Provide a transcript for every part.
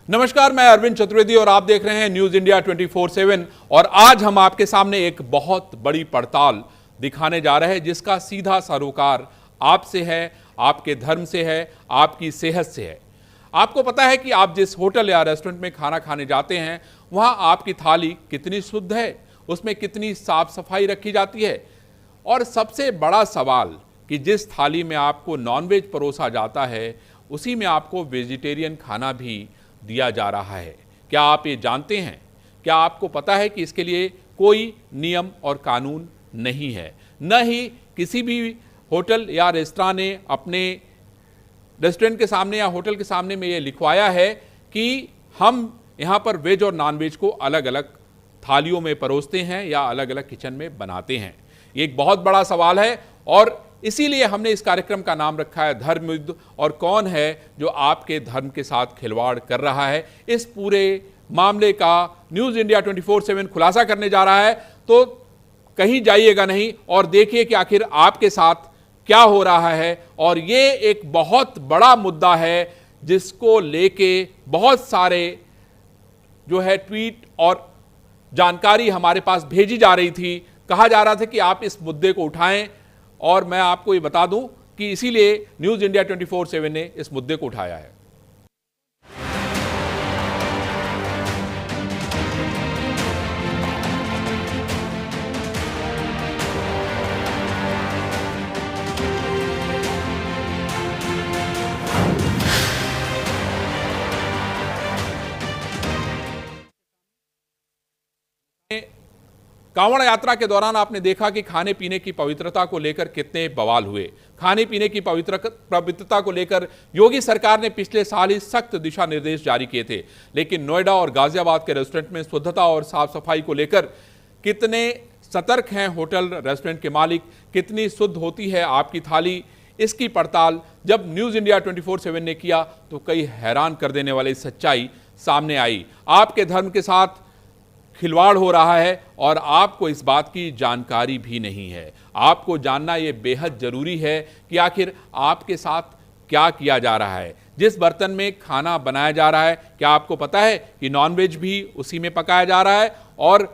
नमस्कार, मैं अरविंद चतुर्वेदी और आप देख रहे हैं न्यूज इंडिया 24/7। और आज हम आपके सामने एक बहुत बड़ी पड़ताल दिखाने जा रहे हैं जिसका सीधा सरोकार आपसे है, आपके धर्म से है, आपकी सेहत से है। आपको पता है कि आप जिस होटल या रेस्टोरेंट में खाना खाने जाते हैं वहां आपकी थाली कितनी शुद्ध है, उसमें कितनी साफ सफाई रखी जाती है। और सबसे बड़ा सवाल कि जिस थाली में आपको नॉनवेज परोसा जाता है उसी में आपको वेजिटेरियन खाना भी दिया जा रहा है। क्या आप ये जानते हैं? क्या आपको पता है कि इसके लिए कोई नियम और कानून नहीं है? न ही किसी भी होटल या रेस्तरां ने अपने रेस्टोरेंट के सामने या होटल के सामने में ये लिखवाया है कि हम यहाँ पर वेज और नॉन-वेज को अलग अलग थालियों में परोसते हैं या अलग अलग किचन में बनाते हैं। ये एक बहुत बड़ा सवाल है और इसीलिए हमने इस कार्यक्रम का नाम रखा है धर्म युद्ध। और कौन है जो आपके धर्म के साथ खिलवाड़ कर रहा है, इस पूरे मामले का न्यूज इंडिया 24/7 खुलासा करने जा रहा है। तो कहीं जाइएगा नहीं और देखिए कि आखिर आपके साथ क्या हो रहा है। और ये एक बहुत बड़ा मुद्दा है जिसको लेके बहुत सारे जो है ट्वीट और जानकारी हमारे पास भेजी जा रही थी। कहा जा रहा था कि आप इस मुद्दे को उठाएं और मैं आपको ये बता दूं कि इसीलिए न्यूज इंडिया 24/7 ने इस मुद्दे को उठाया है। कांवड़ यात्रा के दौरान आपने देखा कि खाने पीने की पवित्रता को लेकर कितने बवाल हुए। खाने पीने की पवित्रता को लेकर योगी सरकार ने पिछले साल ही सख्त दिशा निर्देश जारी किए थे, लेकिन नोएडा और गाजियाबाद के रेस्टोरेंट में शुद्धता और साफ सफाई को लेकर कितने सतर्क हैं होटल रेस्टोरेंट के मालिक, कितनी शुद्ध होती है आपकी थाली, इसकी पड़ताल जब न्यूज इंडिया 24/7 ने किया तो कई हैरान कर देने वाली सच्चाई सामने आई। आपके धर्म के साथ खिलवाड़ हो रहा है और आपको इस बात की जानकारी भी नहीं है। आपको जानना यह बेहद जरूरी है कि आखिर आपके साथ क्या किया जा रहा है। जिस बर्तन में खाना बनाया जा रहा है, क्या आपको पता है कि नॉनवेज भी उसी में पकाया जा रहा है और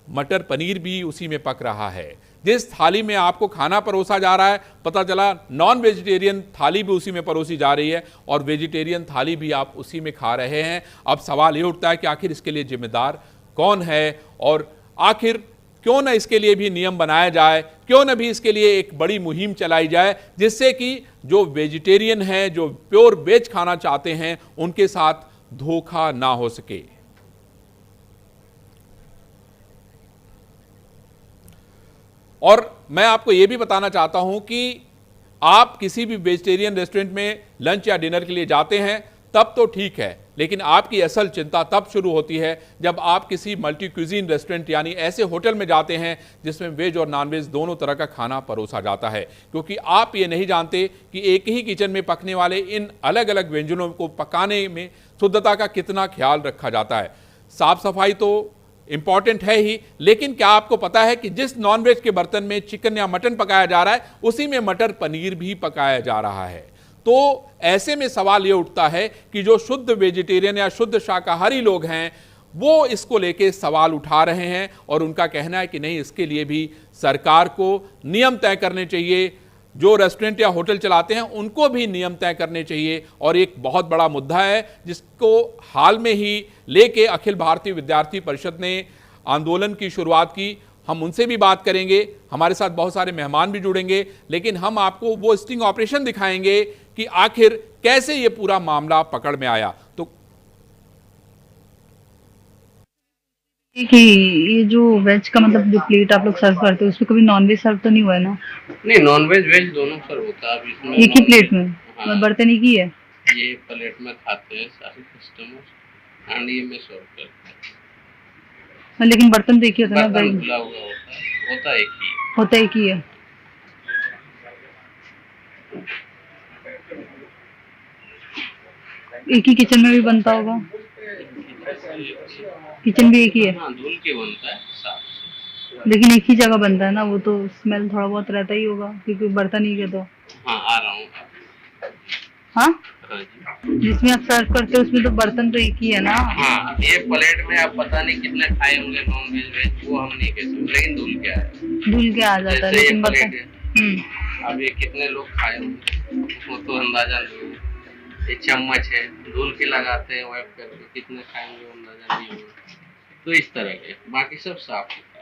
मटर पनीर भी उसी में पक रहा है। जिस थाली में आपको खाना परोसा जा रहा है, पता चला नॉन वेजिटेरियन थाली भी उसी में परोसी जा रही है और वेजिटेरियन थाली भी आप उसी में खा रहे हैं। अब सवाल ये उठता है कि आखिर इसके लिए जिम्मेदार कौन है और आखिर क्यों न इसके लिए भी नियम बनाया जाए, क्यों न भी इसके लिए एक बड़ी मुहिम चलाई जाए जिससे कि जो वेजिटेरियन हैं, जो प्योर वेज खाना चाहते हैं, उनके साथ धोखा ना हो सके। और मैं आपको यह भी बताना चाहता हूं कि आप किसी भी वेजिटेरियन रेस्टोरेंट में लंच या डिनर के लिए जाते हैं तब तो ठीक है, लेकिन आपकी असल चिंता तब शुरू होती है जब आप किसी मल्टी क्यूजीन रेस्टोरेंट यानी ऐसे होटल में जाते हैं जिसमें वेज और नॉनवेज दोनों तरह का खाना परोसा जाता है। क्योंकि आप ये नहीं जानते कि एक ही किचन में पकने वाले इन अलग अलग व्यंजनों को पकाने में शुद्धता का कितना ख्याल रखा जाता है। साफ सफाई तो इंपॉर्टेंट है ही, लेकिन क्या आपको पता है कि जिस नॉनवेज के बर्तन में चिकन या मटन पकाया जा रहा है उसी में मटर पनीर भी पकाया जा रहा है। तो ऐसे में सवाल ये उठता है कि जो शुद्ध वेजिटेरियन या शुद्ध शाकाहारी लोग हैं वो इसको लेके सवाल उठा रहे हैं और उनका कहना है कि नहीं, इसके लिए भी सरकार को नियम तय करने चाहिए। जो रेस्टोरेंट या होटल चलाते हैं उनको भी नियम तय करने चाहिए। और एक बहुत बड़ा मुद्दा है जिसको हाल में ही लेके अखिल भारतीय विद्यार्थी परिषद ने आंदोलन की शुरुआत की। हम उनसे भी बात करेंगे, हमारे साथ बहुत सारे मेहमान भी जुड़ेंगे, लेकिन हम आपको वो स्टिंग ऑपरेशन दिखाएंगे कि आखिर कैसे ये पूरा मामला पकड़ में आया। तो कि ये जो वेज का मतलब जो प्लेट आप लोग सर्व करते हो उसमें कभी नॉनवेज सर्व तो नहीं हुआ है ना? नहीं, नॉनवेज वेज दोनों सर्व होता है। अब इसमें एक ही प्लेट में? हाँ, बर्तन एक ही है? ये प्लेट में खाते हैं सारे कस्टमर एंड ये में सर्व करते हैं। लेकिन बर्तन तो एक ही होता है ना? बर्तन खुला हुआ होता है एक ही। होता एक ही है। एक ही किचन में भी बनता होगा? किचन भी एक ही है? हाँ, धुल के बनता है साफ से। लेकिन एक ही जगह बनता है ना, वो तो स्मेल थोड़ा बहुत रहता ही होगा क्योंकि बर्तन ही है तो। हाँ, आ रहा हूँ। हाँ, हाँ जी। जिसमें आप सर्व करते हो उसमें तो बर्तन तो एक ही है ना। हाँ, ये प्लेट में आप पता नहीं कितने खाए होंगे नॉन वेज वेज, वो हम नहीं कह सकते, लेकिन धुल के आया। धुल के आ जाता है, जैसे ये लेकिन प्लेट बर्तन। है, अब ये कितने लोग खाए होंगे वो तो अंदाजा नहीं है। ये चम्मच है, धुल के लगाते हैं वाइप करके, कितने खाएंगे अंदाजा नहीं होगा। तो इस तरह के, बाकी सब साफ होता है।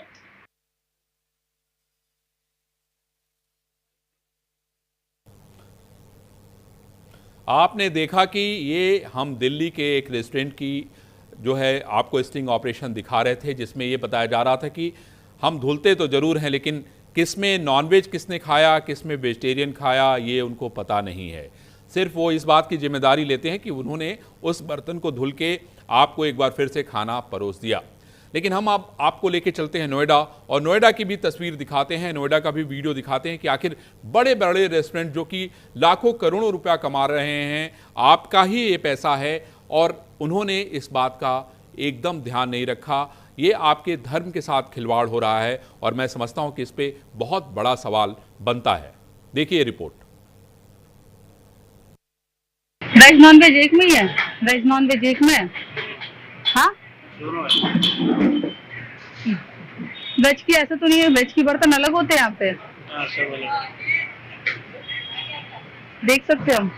आपने देखा कि ये हम दिल्ली के एक रेस्टोरेंट की जो है आपको स्टिंग ऑपरेशन दिखा रहे थे, जिसमें ये बताया जा रहा था कि हम धुलते तो ज़रूर हैं, लेकिन किस में नॉनवेज किसने खाया, किस में वेजिटेरियन खाया, ये उनको पता नहीं है। सिर्फ वो इस बात की जिम्मेदारी लेते हैं कि उन्होंने उस बर्तन को धुल के आपको एक बार फिर से खाना परोस दिया। लेकिन हम अब आपको लेके चलते हैं नोएडा, और नोएडा की भी तस्वीर दिखाते हैं, नोएडा का भी वीडियो दिखाते हैं कि आखिर बड़े बड़े रेस्टोरेंट जो कि लाखों करोड़ों रुपया कमा रहे हैं, आपका ही ये पैसा है, और उन्होंने इस बात का एकदम ध्यान नहीं रखा। ये आपके धर्म के साथ खिलवाड़ हो रहा है, और मैं समझता हूं कि इस पे बहुत बड़ा सवाल बनता है। देखिए रिपोर्ट। वेज नॉन वेज एक में ही है? वेज नॉन वेज एक में है? हाँ, वेज की ऐसा तो नहीं है, वेज की बर्तन अलग होते हैं यहाँ पे? देख सकते हो,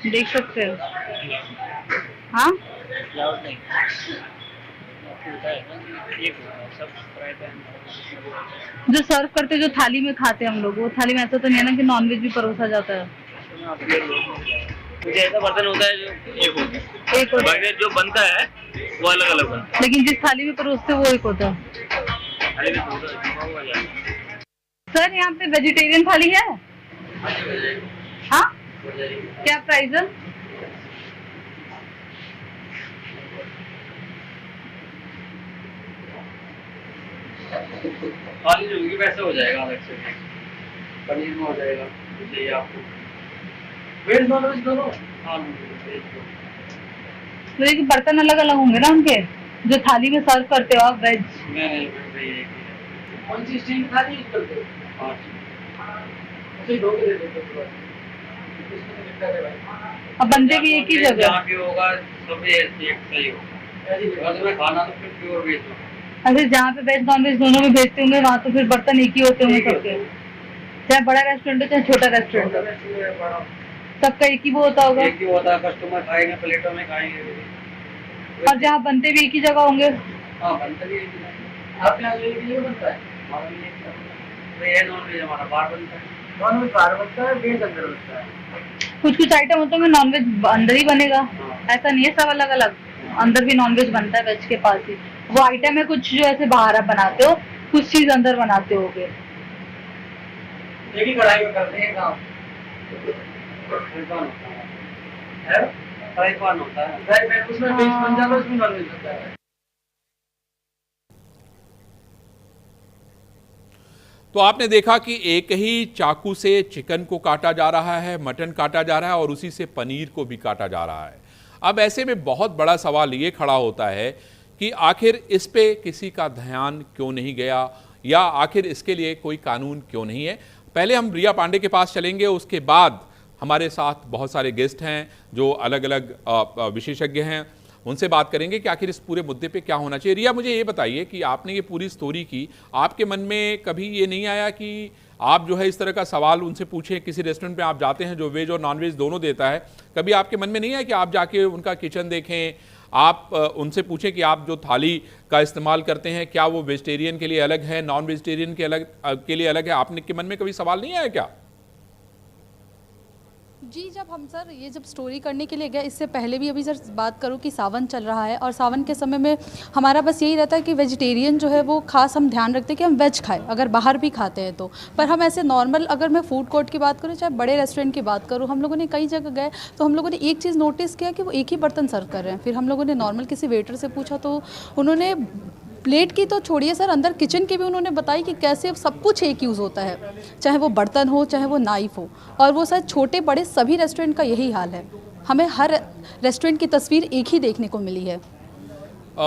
देख सकते हो। हाँ, जो सर्व करते जो थाली में खाते हैं हम लोग, वो थाली में ऐसा तो नहीं है ना कि नॉनवेज भी परोसा जाता है? मुझे ऐसा बर्तन होता है जो एक होता है, एक होता है, बाकी जो बनता है वो अलग अलग बनता है। लेकिन जिस थाली में परोसते वो एक होता है। थाली में थोड़ा छुपा हुआ जाता है। सर यहाँ पे वेजिटेरियन थाली है? हाँ, क्या प्राइस है? थाली जो होगी वैसे हो जाएगा, अलग से पनीर में हो जाएगा, चाहिए आपको वेज नॉन वेज दोनों। हाँ, तो ये बर्तन अलग अलग होंगे ना उनके, जो थाली में सर्व करते हो आप वेज? नहीं, कौन सी स्टील की थाली यूज करते हो? हाँ, उसे धो के दे देते हो। अब बनते भी एक ही जगह? जहाँ भी होगा सब एक सही होगा, उसमें खाना तो फिर प्योर वेज होगा। अच्छा, जहाँ पे वेज नॉन वेज दोनों में भेजते होंगे वहाँ तो फिर बर्तन एक ही होते होंगे सबके, चाहे बड़ा रेस्टोरेंट हो चाहे छोटा रेस्टोरेंट हो, सबका एक ही वो होता होगा? एक ही होता है, कस्टमर खाएंगे प्लेटों में खाएंगे। और जहाँ बनते भी एक ही जगह होंगे? हाँ, बनता भी एक ही जगह। आपके यहाँ एक ही बनता है? हमारा भी एक ही बनता है। ये नॉन वेज हमारा बाहर बनता है, नॉन वेज बाहर बनता है, वेज अंदर बनता है। कुछ आइटम होते होंगे नॉन वेज अंदर ही बनेगा, ऐसा नहीं है सब अलग अलग? अंदर भी नॉन वेज बनता है वेज के पास ही, वो आइटम है कुछ जो ऐसे बाहर आप बनाते हो, कुछ चीज अंदर बनाते होगे? एक ही कढ़ाई में करते हैं काम। फ्राई पैन होता है, फ्राई पैन उसमें वेज बन जाता है, उसमें नॉन वेज बनता है। तो आपने देखा कि एक ही चाकू से चिकन को काटा जा रहा है, मटन काटा जा रहा है, और उसी से पनीर को भी काटा जा रहा है। अब ऐसे में बहुत बड़ा सवाल ये खड़ा होता है कि आखिर इस पे किसी का ध्यान क्यों नहीं गया, या आखिर इसके लिए कोई कानून क्यों नहीं है। पहले हम रिया पांडे के पास चलेंगे, उसके बाद हमारे साथ बहुत सारे गेस्ट हैं जो अलग अलग विशेषज्ञ हैं, उनसे बात करेंगे कि आखिर इस पूरे मुद्दे पे क्या होना चाहिए। रिया, मुझे ये बताइए कि आपने ये पूरी स्टोरी की, आपके मन में कभी ये नहीं आया कि आप जो है इस तरह का सवाल उनसे पूछें? किसी रेस्टोरेंट पे आप जाते हैं जो वेज और नॉन वेज दोनों देता है, कभी आपके मन में नहीं आया कि आप जाके उनका किचन देखें, आप उनसे पूछें कि आप जो थाली का इस्तेमाल करते हैं क्या वो वेजिटेरियन के लिए अलग है, नॉन वेजिटेरियन के लिए अलग है? आपने के मन में कभी सवाल नहीं आया क्या? जी, जब हम सर ये जब स्टोरी करने के लिए गए, इससे पहले भी अभी सर बात करूँ कि सावन चल रहा है, और सावन के समय में हमारा बस यही रहता है कि वेजिटेरियन जो है वो खास हम ध्यान रखते हैं कि हम वेज खाएं, अगर बाहर भी खाते हैं तो। पर हम ऐसे नॉर्मल, अगर मैं फूड कोर्ट की बात करूँ चाहे बड़े रेस्टोरेंट की बात करूँ, हम लोगों ने कई जगह गए तो हम लोगों ने एक चीज़ नोटिस किया कि वो एक ही बर्तन सर्व कर रहे हैं। फिर हम लोगों ने नॉर्मल किसी वेटर से पूछा तो उन्होंने प्लेट की तो छोड़िए सर, अंदर किचन की भी उन्होंने बताई कि कैसे सब कुछ एक यूज़ होता है, चाहे वो बर्तन हो चाहे वो नाइफ हो, और वो सर छोटे बड़े सभी रेस्टोरेंट का यही हाल है। हमें हर रेस्टोरेंट की तस्वीर एक ही देखने को मिली है।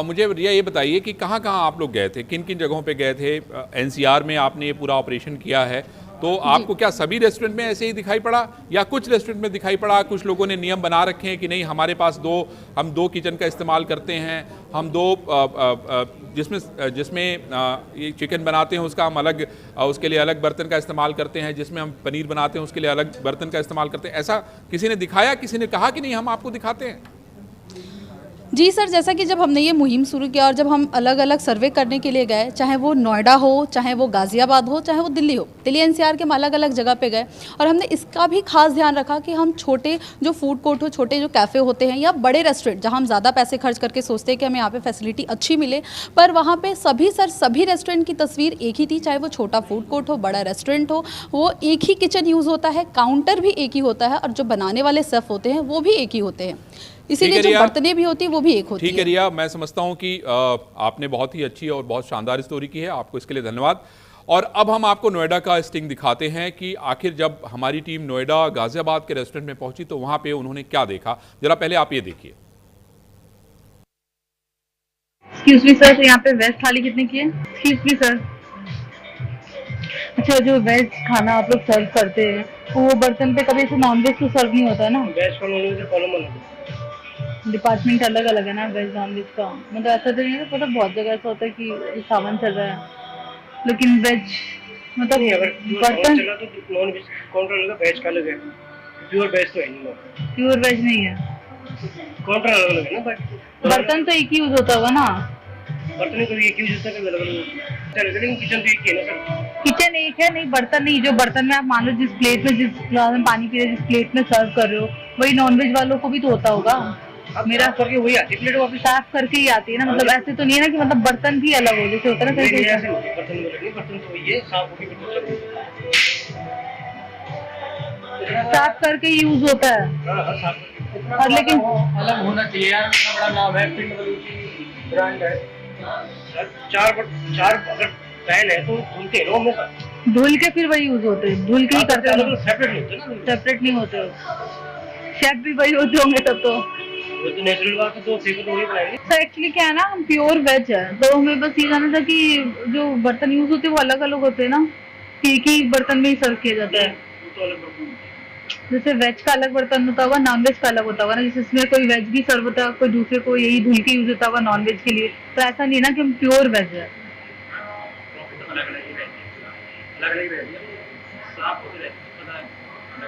मुझे रिया ये बताइए कि कहाँ कहाँ आप लोग गए थे, किन किन जगहों पे गए थे? एनसीआर में आपने ये पूरा ऑपरेशन किया है, तो आपको क्या सभी रेस्टोरेंट में ऐसे ही दिखाई पड़ा या कुछ रेस्टोरेंट में दिखाई पड़ा? कुछ लोगों ने नियम बना रखे हैं कि नहीं हमारे पास हम दो किचन का इस्तेमाल करते हैं, हम दो जिसमें ये चिकन बनाते हैं उसका हम अलग उसके लिए अलग बर्तन का इस्तेमाल करते हैं, जिसमें हम पनीर बनाते हैं उसके लिए अलग बर्तन का इस्तेमाल करते हैं। ऐसा किसी ने दिखाया, किसी ने कहा कि नहीं हम आपको दिखाते हैं? जी सर, जैसा कि जब हमने ये मुहिम शुरू किया और जब हम अलग अलग सर्वे करने के लिए गए, चाहे वो नोएडा हो, चाहे वो गाज़ियाबाद हो, चाहे वो दिल्ली हो, दिल्ली एनसीआर के हम अलग अलग जगह पे गए और हमने इसका भी खास ध्यान रखा कि हम छोटे जो फूड कोर्ट हो, छोटे जो कैफ़े होते हैं या बड़े रेस्टोरेंट जहाँ हम ज़्यादा पैसे खर्च करके सोचते हैं कि हमें यहाँ पे फैसिलिटी अच्छी मिले, पर वहाँ पे सभी रेस्टोरेंट की तस्वीर एक ही थी। चाहे वो छोटा फूड कोर्ट हो, बड़ा रेस्टोरेंट हो, वो एक ही किचन यूज़ होता है, काउंटर भी एक ही होता है और जो बनाने वाले शेफ होते हैं वो भी एक ही होते हैं, इसीलिए जो बर्तनें भी होती है वो भी एक होती है। ठीक है रिया, मैं समझता हूं कि आपने बहुत ही अच्छी और बहुत शानदार स्टोरी की है, आपको इसके लिए धन्यवाद। और अब हम आपको नोएडा का स्टिंग दिखाते हैं कि आखिर जब हमारी टीम नोएडा गाजियाबाद के रेस्टोरेंट में पहुंची तो वहां पे उन्होंने क्या देखा। जरा पहले आप ये देखिए। एक्सक्यूज मी सर, यहाँ पे वेज थाली कितने की है? एक्सक्यूज मी सर, अच्छा जो वेज खाना आप लोग सर्व करते हैं वो बर्तन पे कभी ऐसे नॉन वेज तो सर्व नहीं होता है ना? वेज का नॉन वेज कॉलम अलग है, डिपार्टमेंट अलग अलग है ना वेज नॉन वेज का। मतलब ऐसा तो नहीं है, मतलब बहुत जगह ऐसा होता है कि सावन चल रहा है लेकिन वेज मतलब नहीं अगर बर्तन चला तो नॉन वेज काउंटर अलग है, वेज का अलग है, प्योर वेज तो है नहीं, प्योर वेज नहीं है, काउंटर अलग अलग है ना, बट बर्तन तो एक ही यूज होता होगा ना? बर्तन को एक यूज होता है, अलग अलग लेकिन किचन तो एक ही है ना सर। किचन एक है, नहीं बर्तन नहीं। जो बर्तन में आप मान लो जिस प्लेट में जिस गिलास में पानी पी रहे जिस प्लेट में सर्व कर रहे हो वही नॉनवेज वालों को भी तो होता होगा। मेरा करके वही आती प्लेट वापस साफ करके ही आती है ना, मतलब ऐसे तो नहीं है ना कि मतलब बर्तन भी अलग हो जैसे होता है ना कहीं कहीं। बर्तन तो वही है, साफ होके साफ करके यूज होता है। और लेकिन अलग होना चाहिए यार, इतना बड़ा नाम है, पिंड ब्रांड है, चार अगर पैन है तो धुलते हैं हमेशा, धुल के फिर वही यूज होते हैं, धुल के ही करते हैं, सेपरेट नहीं होते ना, सेपरेट नहीं होते। शेफ भी वही होते होंगे तब तो। वो तो नेचुरल बात है, तो सेपरेट थोड़ी बनाएंगे। सर एक्चुअली क्या है ना, हम प्योर वेज है तो हमें बस ये जानना था कि जो बर्तन यूज होते हैं वो अलग अलग होते हैं ना, एक ही बर्तन में ही सर्व किया जाता है। तो अलग बर्तन, जैसे वेज का अलग बर्तन होता होगा, नॉन वेज का अलग होता होगा ना, जैसे इसमें कोई वेज भी सर्व होता है, कोई दूसरे को यही धुल के यूज होता होगा नॉन वेज के लिए, तो ऐसा नहीं है ना कि हम प्योर वेज है।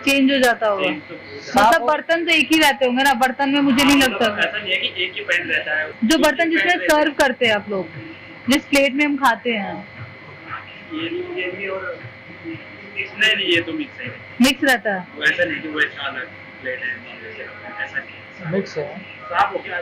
चेंज हो जाता होगा, मतलब बर्तन तो एक ही रहते होंगे ना, बर्तन में मुझे नहीं लगता। ऐसा नहीं है कि एक ही पैन रहता है, जो बर्तन जिसमें सर्व करते हैं आप लोग, जिस प्लेट में हम खाते हैं, ये भी और नहीं, ये तो मिक्स है, मिक्स रहता है। वैसा नहीं कि वो एक अलग प्लेट है, ऐसा नहीं, मिक्स है, साफ हो गया।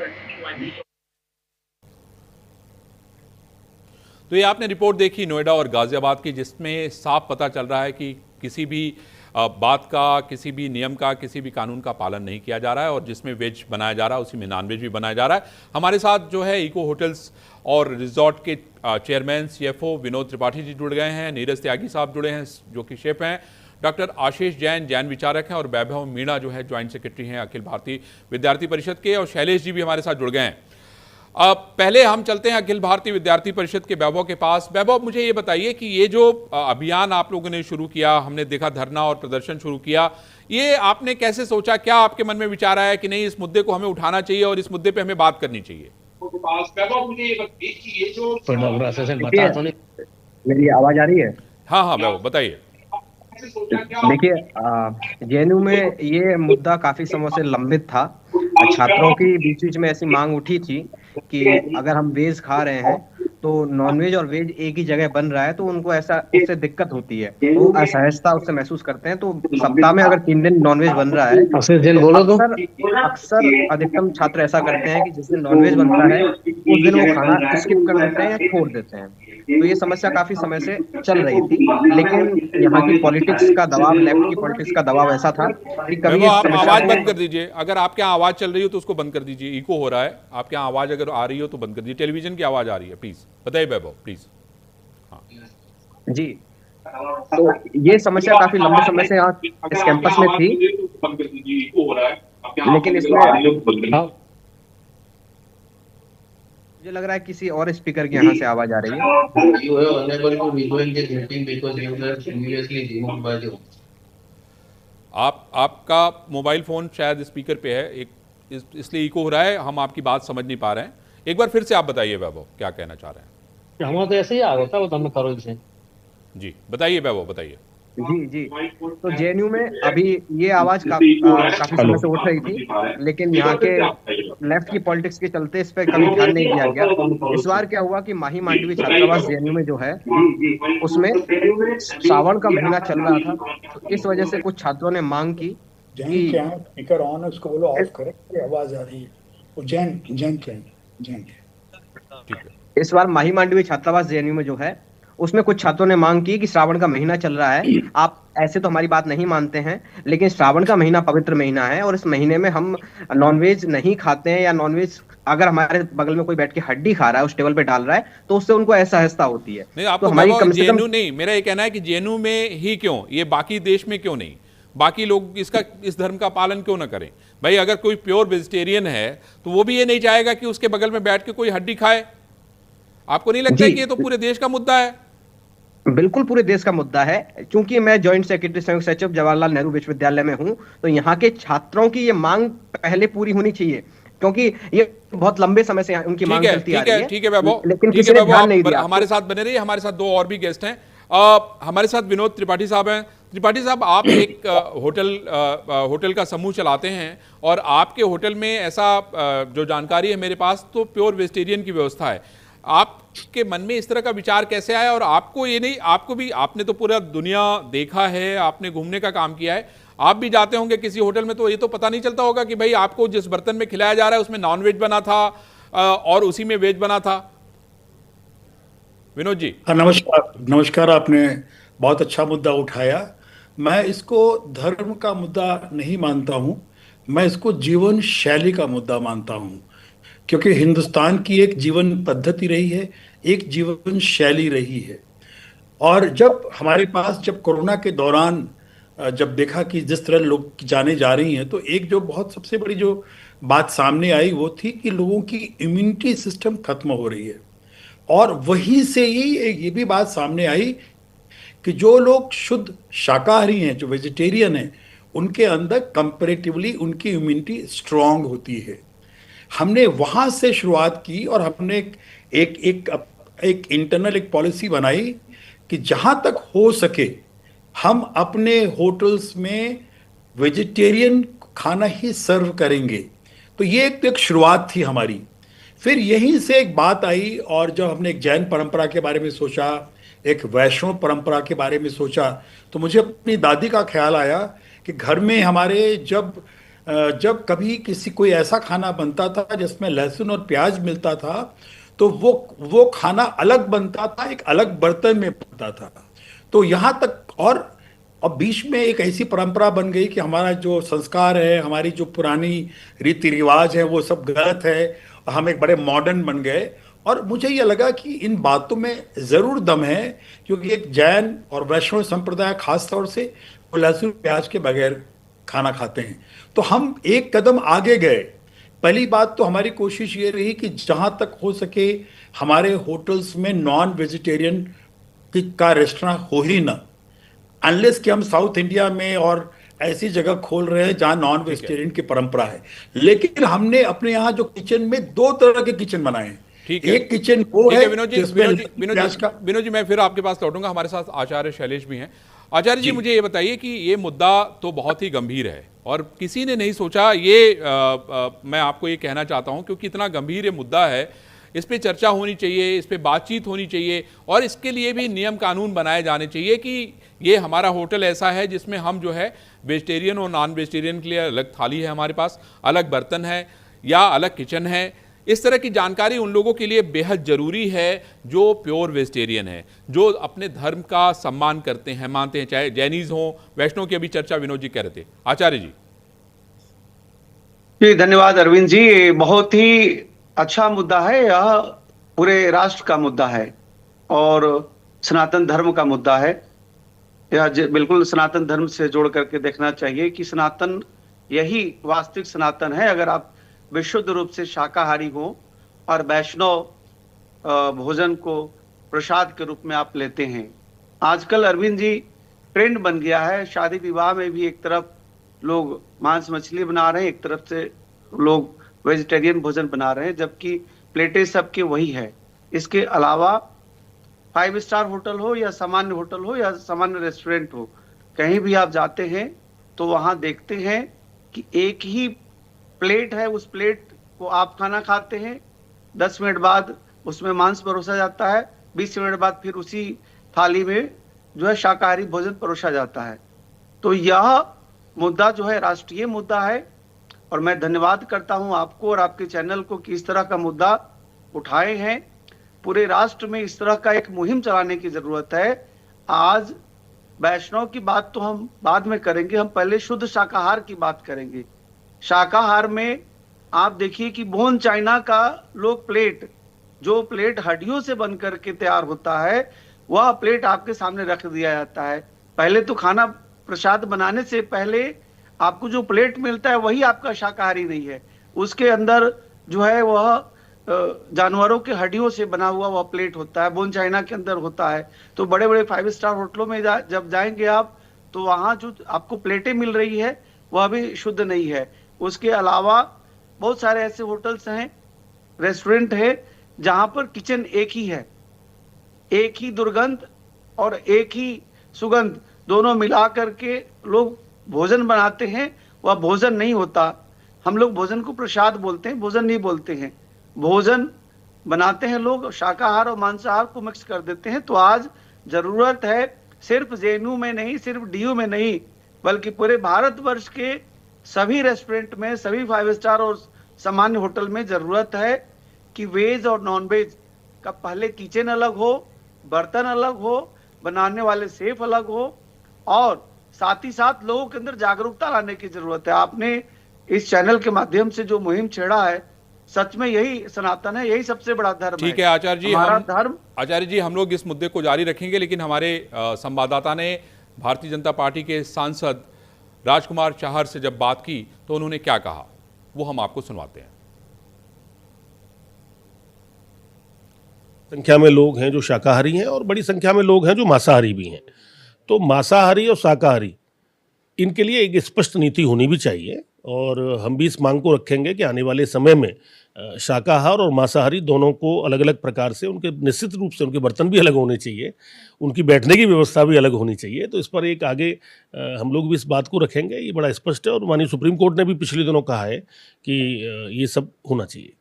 तो ये आपने रिपोर्ट देखी नोएडा और गाजियाबाद की, जिसमें साफ पता चल रहा है कि किसी भी बात का, किसी भी नियम का, किसी भी कानून का पालन नहीं किया जा रहा है और जिसमें वेज बनाया जा रहा है उसी में नॉन वेज भी बनाया जा रहा है। हमारे साथ जो है इको होटल्स और रिजॉर्ट के चेयरमैन CFO विनोद त्रिपाठी जी जुड़ गए हैं, नीरज त्यागी साहब जुड़े हैं जो कि शेफ हैं, डॉक्टर आशीष जैन विचारक हैं और वैभव मीणा जो है ज्वाइंट सेक्रेटरी हैं अखिल भारतीय विद्यार्थी परिषद के, और शैलेश जी भी हमारे साथ जुड़ गए हैं। पहले हम चलते हैं अखिल भारतीय विद्यार्थी परिषद के वैभव के पास। वैभव, मुझे ये बताइए कि ये जो अभियान आप लोगों ने शुरू किया, हमने देखा धरना और प्रदर्शन शुरू किया, ये आपने कैसे सोचा, क्या आपके मन में विचार आया कि नहीं इस मुद्दे को हमें उठाना चाहिए और इस मुद्दे पे हमें बात करनी चाहिए? वैभव, मुझे ये बताइए कि ये जो मेरी आवाज आ रही है? हाँ वैभव बताइए। देखिए, जेएनयू में ये मुद्दा काफी समय से लंबित था। छात्रों की बीच में ऐसी मांग उठी थी कि अगर हम वेज खा रहे हैं तो नॉनवेज और वेज एक ही जगह बन रहा है तो उनको ऐसा उससे दिक्कत होती है, वो असहजता उससे महसूस करते हैं। तो सप्ताह में अगर 3 दिन नॉनवेज बन रहा है अक्सर अधिकतम छात्र ऐसा करते हैं कि जिस दिन नॉनवेज बनता है उस दिन वो खाना स्किप कर देते हैं या छोड़ देते हैं। तो ये समस्या काफी समय से चल रही थी, लेकिन यहाँ की पॉलिटिक्स का दबाव, लेफ्ट की पॉलिटिक्स का दबाव ऐसा था कि कभी आप आवाज बंद कर दीजिए। अगर आपके यहाँ आवाज चल रही हो तो उसको बंद कर दीजिए, इको हो रहा है। आपके यहाँ आवाज अगर आ रही हो तो बंद कर दीजिए, टेलीविजन की आवाज आ रही है। प्लीज बताइए वैभव, प्लीज। जी, तो ये समस्या काफी लंबे समय से यहाँ इस कैंपस में थी, लेकिन इसमें मुझे लग रहा है किसी और स्पीकर की यहाँ से आवाज आ रही है। You are unable to visual this meeting because you were previously removed by the आपका मोबाइल फोन शायद स्पीकर पे है, इसलिए इको हो रहा है, हम आपकी बात समझ नहीं पा रहे हैं। एक बार फिर से आप बताइए वैभव, क्या कहना चाह रहे हैं? हमारा तो ऐसे ही आ रहा था, वो तो हमने करो से। जी बताइए वैभव, बताइए। जी तो जेएनयू में अभी ये आवाज काफी समय से उठ रही थी, लेकिन यहाँ के लेफ्ट की पॉलिटिक्स के चलते इस पर कभी ध्यान नहीं दिया गया। इस बार क्या हुआ कि माही मांडवी छात्रावास जेएनयू में जो है उसमें सावन का महीना चल रहा था, तो इस वजह से कुछ छात्रों ने मांग की कि स्पीकर ऑन है, उसको बोलो ऑफ करें, आवाज आ रही है। वो जैन इस बार माही मांडवी छात्रावास जेएनयू में जो है उसमें कुछ छात्रों ने मांग की कि श्रावण का महीना चल रहा है, आप ऐसे तो हमारी बात नहीं मानते हैं, लेकिन श्रावण का महीना पवित्र महीना है और इस महीने में हम नॉनवेज नहीं खाते हैं, या नॉनवेज अगर हमारे बगल में कोई बैठ के हड्डी खा रहा है, उस टेबल पे डाल रहा है, तो उससे उनको असहजता होती है। नहीं, आपको तो जेएनयू नहीं, मेरा ये कहना है कि जेएनयू में ही क्यों, ये बाकी देश में क्यों नहीं, बाकी लोग इस धर्म का पालन क्यों ना करें? भाई अगर कोई प्योर वेजिटेरियन है तो वो भी ये नहीं चाहेगा कि उसके बगल में बैठ के कोई हड्डी खाए। आपको नहीं लगता कि ये तो पूरे देश का मुद्दा है? बिल्कुल पूरे देश का मुद्दा है। क्योंकि मैं जॉइंट सेक्रेटरी संयुक्त सचिव जवाहरलाल नेहरू विश्वविद्यालय में हूं, तो यहाँ के छात्रों की ये मांग पहले पूरी होनी चाहिए, क्योंकि ये बहुत लंबे समय से उनकी मांग चलती आ रही है। ठीक है वैभव, लेकिन किसी ने ध्यान नहीं दिया। हमारे साथ बने रहिए, हमारे साथ दो और भी गेस्ट हैं। हमारे साथ विनोद त्रिपाठी साहब हैं। त्रिपाठी साहब, आप एक होटल का समूह चलाते हैं और आपके होटल में ऐसा जो जानकारी है मेरे पास, तो प्योर वेजिटेरियन की व्यवस्था है। आपके मन में इस तरह का विचार कैसे आया? और आपको ये नहीं, आपको भी, आपने तो पूरा दुनिया देखा है, आपने घूमने का काम किया है, आप भी जाते होंगे किसी होटल में, तो ये तो पता नहीं चलता होगा कि भाई आपको जिस बर्तन में खिलाया जा रहा है उसमें नॉन वेज बना था और उसी में वेज बना था। विनोद जी। नमस्कार, आपने बहुत अच्छा मुद्दा उठाया। मैं इसको धर्म का मुद्दा नहीं मानता हूं, मैं इसको जीवन शैली का मुद्दा मानता हूं, क्योंकि हिंदुस्तान की एक जीवन पद्धति रही है, एक जीवन शैली रही है। और जब हमारे पास, जब कोरोना के दौरान जब देखा कि जिस तरह लोग जाने जा रही हैं, तो एक जो बहुत सबसे बड़ी जो बात सामने आई वो थी कि लोगों की इम्यूनिटी सिस्टम खत्म हो रही है। और वहीं से ही ये भी बात सामने आई कि जो लोग शुद्ध शाकाहारी हैं, जो वेजिटेरियन हैं, उनके अंदर कंपैरेटिवली उनकी इम्यूनिटी स्ट्रांग होती है। हमने वहाँ से शुरुआत की और हमने एक इंटरनल एक पॉलिसी बनाई कि जहाँ तक हो सके हम अपने होटल्स में वेजिटेरियन खाना ही सर्व करेंगे। तो ये एक शुरुआत थी हमारी। फिर यहीं से एक बात आई, और जब हमने एक जैन परंपरा के बारे में सोचा, एक वैष्णव परंपरा के बारे में सोचा, तो मुझे अपनी दादी का ख्याल आया कि घर में हमारे जब कभी कोई ऐसा खाना बनता था जिसमें लहसुन और प्याज मिलता था, तो वो खाना अलग बनता था, एक अलग बर्तन में बनता था। तो यहाँ तक, और बीच में एक ऐसी परंपरा बन गई कि हमारा जो संस्कार है, हमारी जो पुरानी रीति रिवाज है, वो सब गलत है, हम एक बड़े मॉडर्न बन गए। और मुझे ये लगा कि इन बातों में ज़रूर दम है, क्योंकि एक जैन और वैष्णव संप्रदाय खास तौर से वो लहसुन प्याज के बगैर खाना खाते हैं। तो हम एक कदम आगे गए। पहली बात तो हमारी कोशिश ये रही कि जहाँ तक हो सके हमारे होटल्स में नॉन वेजिटेरियन का रेस्टोरेंट हो ही ना, अनलेस कि हम साउथ इंडिया में और ऐसी जगह खोल रहे हैं जहाँ नॉन वेजिटेरियन की परंपरा है। लेकिन हमने अपने यहाँ जो किचन में 2 तरह के किचन बनाए हैं। एक किचन वो है विनोद जी, मैं फिर आपके पास लौटूंगा। हमारे साथ आचार्य शैलेश भी हैं। आचार्य जी, मुझे ये बताइए कि ये मुद्दा तो बहुत ही गंभीर है और किसी ने नहीं सोचा, मैं आपको ये कहना चाहता हूं, क्योंकि इतना गंभीर ये मुद्दा है, इस पे चर्चा होनी चाहिए, इस पे बातचीत होनी चाहिए, और इसके लिए भी नियम कानून बनाए जाने चाहिए कि ये हमारा होटल ऐसा है जिसमें हम जो है वेजिटेरियन और नॉन वेजिटेरियन के लिए अलग थाली है, हमारे पास अलग बर्तन है या अलग किचन है। इस तरह की जानकारी उन लोगों के लिए बेहद जरूरी है जो प्योर वेजिटेरियन है, जो अपने धर्म का सम्मान करते हैं, मानते हैं, चाहे जैनीज हो, वैष्णव की अभी चर्चा विनोद जी कह रहे थे। आचार्य जी। जी धन्यवाद अरविंद जी, बहुत ही अच्छा मुद्दा है। यह पूरे राष्ट्र का मुद्दा है और सनातन धर्म का मुद्दा है। यह बिल्कुल सनातन धर्म से जोड़ करके देखना चाहिए कि सनातन यही वास्तविक सनातन है। अगर आप विशुद्ध रूप से शाकाहारी हो और वैष्णव भोजन को प्रसाद के रूप में आप लेते हैं। आजकल अरविंद जी ट्रेंड बन गया है, शादी विवाह में भी एक तरफ लोग मांस मछली बना रहे हैं, एक तरफ से लोग वेजिटेरियन भोजन बना रहे हैं, जबकि प्लेटें सबके वही है। इसके अलावा 5 स्टार होटल हो या सामान्य होटल हो या सामान्य रेस्टोरेंट हो, कहीं भी आप जाते हैं तो वहां देखते हैं कि एक ही प्लेट है, उस प्लेट को आप खाना खाते हैं, 10 मिनट बाद उसमें मांस परोसा जाता है, 20 मिनट बाद फिर उसी थाली में जो है शाकाहारी भोजन परोसा जाता है। तो यह मुद्दा जो है राष्ट्रीय मुद्दा है, और मैं धन्यवाद करता हूं आपको और आपके चैनल को कि इस तरह का मुद्दा उठाए हैं। पूरे राष्ट्र में इस तरह का एक मुहिम चलाने की जरूरत है। आज वैष्णव की बात तो हम बाद में करेंगे, हम पहले शुद्ध शाकाहार की बात करेंगे। शाकाहार में आप देखिए कि बोन चाइना का लोग प्लेट, जो प्लेट हड्डियों से बन करके तैयार होता है, वह प्लेट आपके सामने रख दिया जाता है। पहले तो खाना प्रसाद बनाने से पहले आपको जो प्लेट मिलता है वही आपका शाकाहारी नहीं है, उसके अंदर जो है वह जानवरों के हड्डियों से बना हुआ वह प्लेट होता है, बोन चाइना के अंदर होता है। तो बड़े बड़े 5 स्टार होटलों में जब जाएंगे आप, तो वहाँ जो आपको प्लेटें मिल रही है वह भी शुद्ध नहीं है। उसके अलावा बहुत सारे ऐसे होटल्स हैं, रेस्टोरेंट है, जहां पर किचन एक ही है, एक ही दुर्गंध और एक ही सुगंध दोनों मिला करके लोग भोजन बनाते हैं, वह भोजन नहीं होता। हम लोग भोजन को प्रसाद बोलते हैं, भोजन नहीं बोलते हैं। भोजन बनाते हैं लोग, शाकाहार और मांसाहार को मिक्स कर देते हैं। तो आज जरूरत है सिर्फ जेएनयू में नहीं, सिर्फ डीयू में नहीं, बल्कि पूरे भारतवर्ष के सभी रेस्टोरेंट में, सभी 5 स्टार और सामान्य होटल में जरूरत है कि वेज और नॉन वेज का पहले किचन अलग हो, बर्तन अलग हो, बनाने वाले शेफ अलग हो, और साथ ही साथ लोगों के अंदर जागरूकता लाने की जरूरत है। आपने इस चैनल के माध्यम से जो मुहिम छेड़ा है, सच में यही सनातन है, यही सबसे बड़ा धर्म है। ठीक है आचार्य जी, हमारा धर्म। आचार्य जी, हम लोग इस मुद्दे को जारी रखेंगे, लेकिन हमारे संवाददाता ने भारतीय जनता पार्टी के सांसद राजकुमार चाहर से जब बात की तो उन्होंने क्या कहा, वो हम आपको सुनवाते हैं। संख्या में लोग हैं जो शाकाहारी हैं और बड़ी संख्या में लोग हैं जो मांसाहारी भी हैं। तो मांसाहारी और शाकाहारी, इनके लिए एक स्पष्ट नीति होनी भी चाहिए, और हम भी इस मांग को रखेंगे कि आने वाले समय में शाकाहार और मांसाहारी दोनों को अलग अलग प्रकार से, उनके निश्चित रूप से उनके बर्तन भी अलग होने चाहिए, उनकी बैठने की व्यवस्था भी अलग होनी चाहिए। तो इस पर एक आगे हम लोग भी इस बात को रखेंगे, ये बड़ा स्पष्ट है, और माननीय सुप्रीम कोर्ट ने भी पिछले दिनों कहा है कि ये सब होना चाहिए।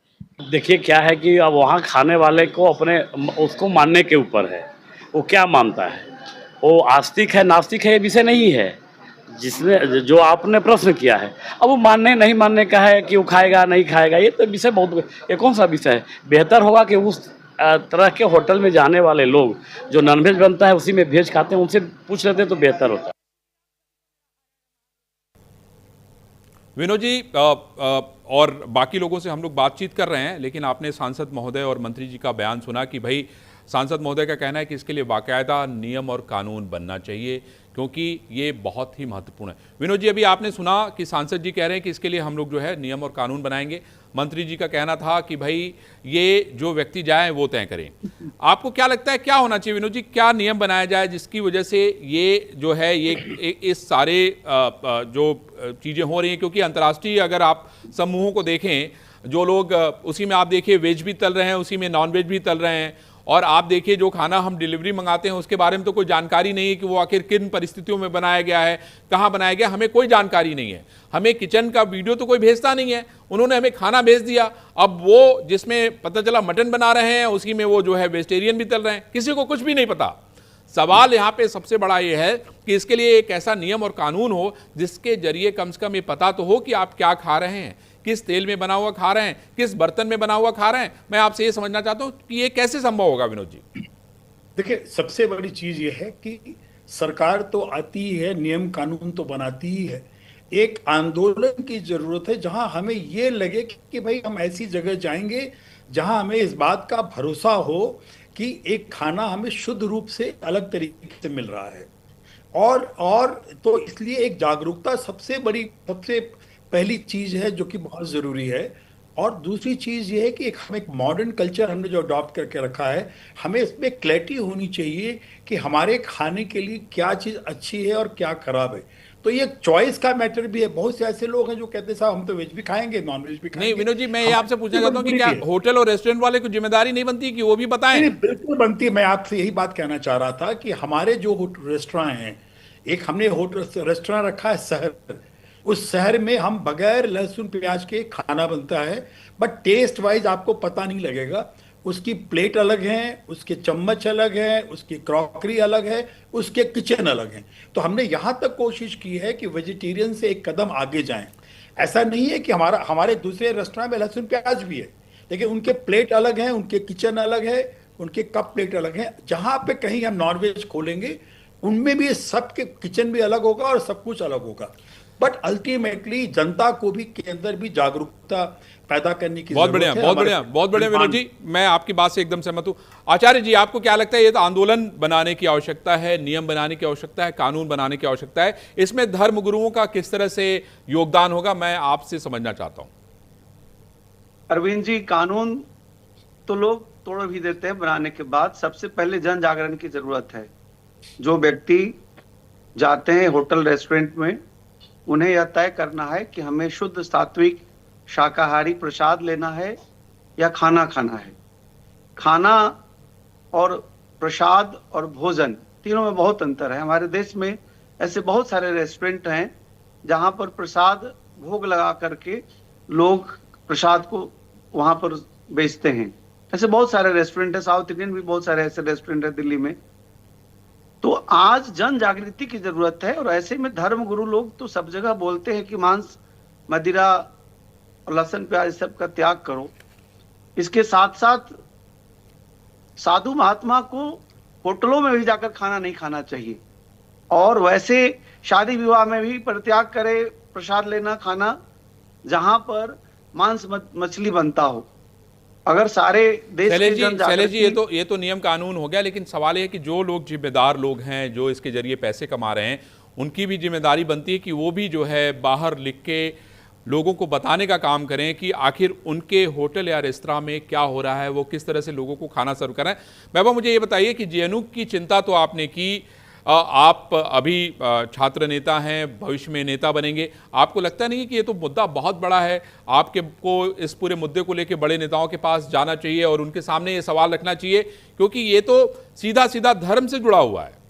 देखिए क्या है कि अब वहाँ खाने वाले को अपने उसको मानने के ऊपर है, वो क्या मानता है, वो आस्तिक है नास्तिक है, ये विषय नहीं है जिसने जो आपने प्रश्न किया है। अब वो मानने नहीं मानने का है कि वो खाएगा नहीं खाएगा, ये तो विषय बहुत, ये कौन सा विषय है। बेहतर होगा कि उस तरह के होटल में जाने वाले लोग जो नॉनवेज बनता है उसी में वेज खाते हैं, उनसे पूछ लेते तो बेहतर होता। विनोद जी, और बाकी लोगों से हम लोग बातचीत कर रहे हैं, लेकिन आपने सांसद महोदय और मंत्री जी का बयान सुना कि भाई सांसद महोदय का कहना है कि इसके लिए बाकायदा नियम और कानून बनना चाहिए, क्योंकि ये बहुत ही महत्वपूर्ण है। विनोद जी, अभी आपने सुना कि सांसद जी कह रहे हैं कि इसके लिए हम लोग जो है नियम और कानून बनाएंगे। मंत्री जी का कहना था कि भाई ये जो व्यक्ति जाए वो तय करें। आपको क्या लगता है क्या होना चाहिए विनोद जी, क्या नियम बनाया जाए जिसकी वजह से ये जो है ये इस सारे जो चीज़ें हो रही हैं, क्योंकि अंतर्राष्ट्रीय अगर आप समूहों को देखें, जो लोग उसी में आप देखिए वेज भी तल रहे हैं, उसी में नॉन वेज भी तल रहे हैं, और आप देखिए जो खाना हम डिलीवरी मंगाते हैं उसके बारे में तो कोई जानकारी नहीं है कि वो आखिर किन परिस्थितियों में बनाया गया है, कहाँ बनाया गया, हमें कोई जानकारी नहीं है। हमें किचन का वीडियो तो कोई भेजता नहीं है, उन्होंने हमें खाना भेज दिया। अब वो जिसमें पता चला मटन बना रहे हैं, उसी में वो जो है वेजिटेरियन भी तल रहे हैं, किसी को कुछ भी नहीं पता। सवाल यहाँ पे सबसे बड़ा ये है कि इसके लिए एक ऐसा नियम और कानून हो जिसके जरिए कम से कम ये पता तो हो कि आप क्या खा रहे हैं, किस तेल में बना हुआ खा रहे हैं, किस बर्तन में बना हुआ खा रहे हैं। मैं आपसे ये समझना चाहता हूँ कि ये कैसे संभव होगा विनोद जी। देखिए, सबसे बड़ी चीज ये है कि सरकार तो आती ही है, नियम कानून तो बनाती ही है। एक आंदोलन की जरूरत है जहां हमें ये लगे कि भाई हम ऐसी जगह जाएंगे जहां हमें इस बात का भरोसा हो कि एक खाना हमें शुद्ध रूप से अलग तरीके से मिल रहा है। और तो इसलिए एक जागरूकता सबसे पहली चीज है जो कि बहुत जरूरी है। और दूसरी चीज ये है कि हम एक मॉडर्न कल्चर हमने जो अडॉप्ट करके रखा है, हमें इसमें क्लैरिटी होनी चाहिए कि हमारे खाने के लिए क्या चीज अच्छी है और क्या खराब है। तो ये चॉइस का मैटर भी है। बहुत से ऐसे लोग हैं जो कहते हैं साहब हम तो वेज भी खाएंगे, नॉन वेज भी खाएंगे। नहीं विनोद जी, मैं ये आपसे पूछना चाहता हूँ कि क्या होटल और रेस्टोरेंट वाले को जिम्मेदारी नहीं बनती कि वो भी बताएं? नहीं, बिल्कुल बनती है। मैं आपसे यही बात कहना चाह रहा था कि हमारे जो रेस्टोरेंट हैं, एक हमने होटल रेस्टोरेंट रखा है शहर, उस शहर में हम बगैर लहसुन प्याज के खाना बनता है, बट टेस्ट वाइज आपको पता नहीं लगेगा। उसकी प्लेट अलग है, उसके चम्मच अलग है, उसकी क्रॉकरी अलग है, उसके किचन अलग है। तो हमने यहाँ तक कोशिश की है कि वेजिटेरियन से एक कदम आगे जाएं। ऐसा नहीं है कि हमारे दूसरे रेस्टोरेंट में लहसुन प्याज भी है, लेकिन उनके प्लेट अलग हैं, उनके किचन अलग है, उनके कप प्लेट अलग हैं। जहाँ पे कहीं हम नॉनवेज खोलेंगे उनमें भी सबके किचन भी अलग होगा और सब कुछ अलग होगा। बट अल्टीमेटली जनता को भी के अंदर भी जागरूकता पैदा करने की बहुत बढ़िया, बहुत बढ़िया, बहुत बढ़िया विनोद जी, मैं आपकी बात से एकदम सहमत हूं। आचार्य जी, आपको क्या लगता है, ये तो आंदोलन बनाने की आवश्यकता है, नियम बनाने की आवश्यकता है, कानून बनाने की आवश्यकता है, इसमें धर्म गुरुओं का किस तरह से योगदान होगा, मैं आपसे समझना चाहता हूं। अरविंद जी, कानून तो लोग तोड़ भी देते हैं बनाने के बाद। सबसे पहले जन जागरण की जरूरत है। जो व्यक्ति जाते हैं होटल रेस्टोरेंट में, उन्हें यह तय करना है कि हमें शुद्ध सात्विक शाकाहारी प्रसाद लेना है या खाना खाना है। खाना और प्रसाद और भोजन तीनों में बहुत अंतर है। हमारे देश में ऐसे बहुत सारे रेस्टोरेंट हैं जहां पर प्रसाद भोग लगा करके लोग प्रसाद को वहां पर बेचते हैं। ऐसे बहुत सारे रेस्टोरेंट है, साउथ इंडियन भी बहुत सारे ऐसे रेस्टोरेंट है दिल्ली में। तो आज जन जागृति की जरूरत है, और ऐसे में धर्म गुरु लोग तो सब जगह बोलते हैं कि मांस मदिरा और लहसुन प्याज सब का त्याग करो। इसके साथ साथ साधु महात्मा को होटलों में भी जाकर खाना नहीं खाना चाहिए, और वैसे शादी विवाह में भी परित्याग करे प्रसाद लेना खाना जहां पर मांस मछली बनता हो। अगर सारे देश के शैलेश जी, ये तो नियम कानून हो गया, लेकिन सवाल ये है कि जो लोग जिम्मेदार लोग हैं, जो इसके जरिए पैसे कमा रहे हैं, उनकी भी जिम्मेदारी बनती है कि वो भी जो है बाहर लिख के लोगों को बताने का काम करें कि आखिर उनके होटल या रेस्तरां में क्या हो रहा है, वो किस तरह से लोगों को खाना सर्व कर रहे हैं। बाबा, मुझे ये बताइए कि जेएनयू की चिंता तो आपने की, आप अभी छात्र नेता हैं, भविष्य में नेता बनेंगे, आपको लगता नहीं कि ये तो मुद्दा बहुत बड़ा है, आपके को इस पूरे मुद्दे को लेकर बड़े नेताओं के पास जाना चाहिए और उनके सामने ये सवाल रखना चाहिए, क्योंकि ये तो सीधा सीधा धर्म से जुड़ा हुआ है?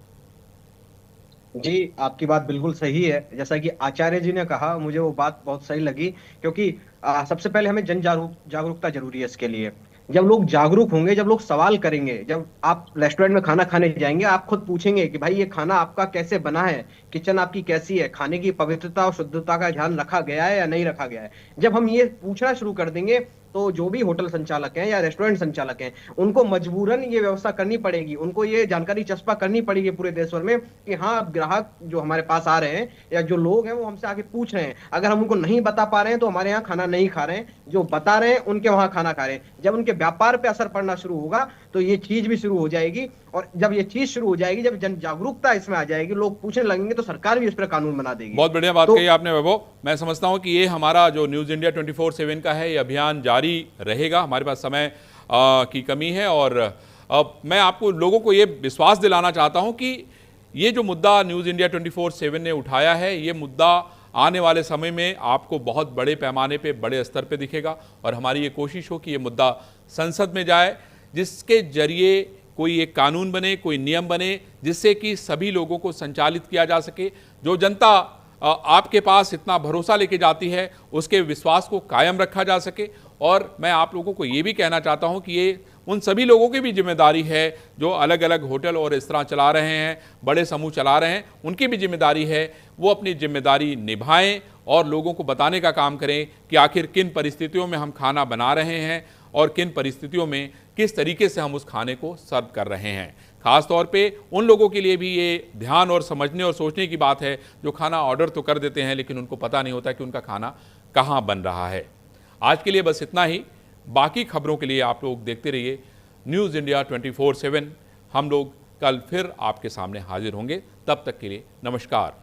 जी, आपकी बात बिल्कुल सही है। जैसा कि आचार्य जी ने कहा, मुझे वो बात बहुत सही लगी, क्योंकि सबसे पहले हमें जन जागरूकता जरूरी है इसके लिए। जब लोग जागरूक होंगे, जब लोग सवाल करेंगे, जब आप रेस्टोरेंट में खाना खाने जाएंगे, आप खुद पूछेंगे कि भाई ये खाना आपका कैसे बना है, किचन आपकी कैसी है, खाने की पवित्रता और शुद्धता का ध्यान रखा गया है या नहीं रखा गया है। जब हम ये पूछना शुरू कर देंगे तो जो भी होटल संचालक हैं या रेस्टोरेंट संचालक हैं, उनको मजबूरन ये व्यवस्था करनी पड़ेगी, उनको ये जानकारी चस्पा करनी पड़ेगी पूरे देश भर में कि हाँ, ग्राहक जो हमारे पास आ रहे हैं या जो लोग हैं वो हमसे आके पूछ रहे हैं, अगर हम उनको नहीं बता पा रहे हैं तो हमारे यहाँ खाना नहीं खा रहे हैं, जो बता रहे हैं उनके वहां खाना खा रहे हैं। जब उनके व्यापार पे असर पड़ना शुरू होगा तो ये चीज भी शुरू हो जाएगी, और जब ये चीज शुरू हो जाएगी, जब जन जागरूकता इसमें आ जाएगी, लोग पूछने लगेंगे, तो सरकार भी इस पर कानून बना देगी। बहुत बढ़िया बात कही आपने वैभव। मैं समझता हूं कि ये हमारा जो न्यूज़ इंडिया 24/7 का है, ये अभियान जारी रहेगा। हमारे पास समय की कमी है, और मैं आपको लोगों को ये विश्वास दिलाना चाहता हूं कि ये जो मुद्दा न्यूज़ इंडिया 24/7 ने उठाया है, ये मुद्दा आने वाले समय में आपको बहुत बड़े पैमाने पे, बड़े स्तर पे दिखेगा, और हमारी ये कोशिश हो कि ये मुद्दा संसद में जाए, जिसके जरिए कोई एक कानून बने, कोई नियम बने, जिससे कि सभी लोगों को संचालित किया जा सके। जो जनता आपके पास इतना भरोसा लेके जाती है, उसके विश्वास को कायम रखा जा सके। और मैं आप लोगों को ये भी कहना चाहता हूँ कि ये उन सभी लोगों की भी जिम्मेदारी है जो अलग अलग होटल और रेस्तरां चला रहे हैं, बड़े समूह चला रहे हैं, उनकी भी जिम्मेदारी है वो अपनी जिम्मेदारी निभाएं और लोगों को बताने का काम करें कि आखिर किन परिस्थितियों में हम खाना बना रहे हैं और किन परिस्थितियों में किस तरीके से हम उस खाने को सर्व कर रहे हैं। खास तौर पे उन लोगों के लिए भी ये ध्यान और समझने और सोचने की बात है जो खाना ऑर्डर तो कर देते हैं, लेकिन उनको पता नहीं होता कि उनका खाना कहाँ बन रहा है। आज के लिए बस इतना ही। बाकी खबरों के लिए आप लोग देखते रहिए न्यूज़ इंडिया 24/7। हम लोग कल फिर आपके सामने हाजिर होंगे। तब तक के लिए नमस्कार।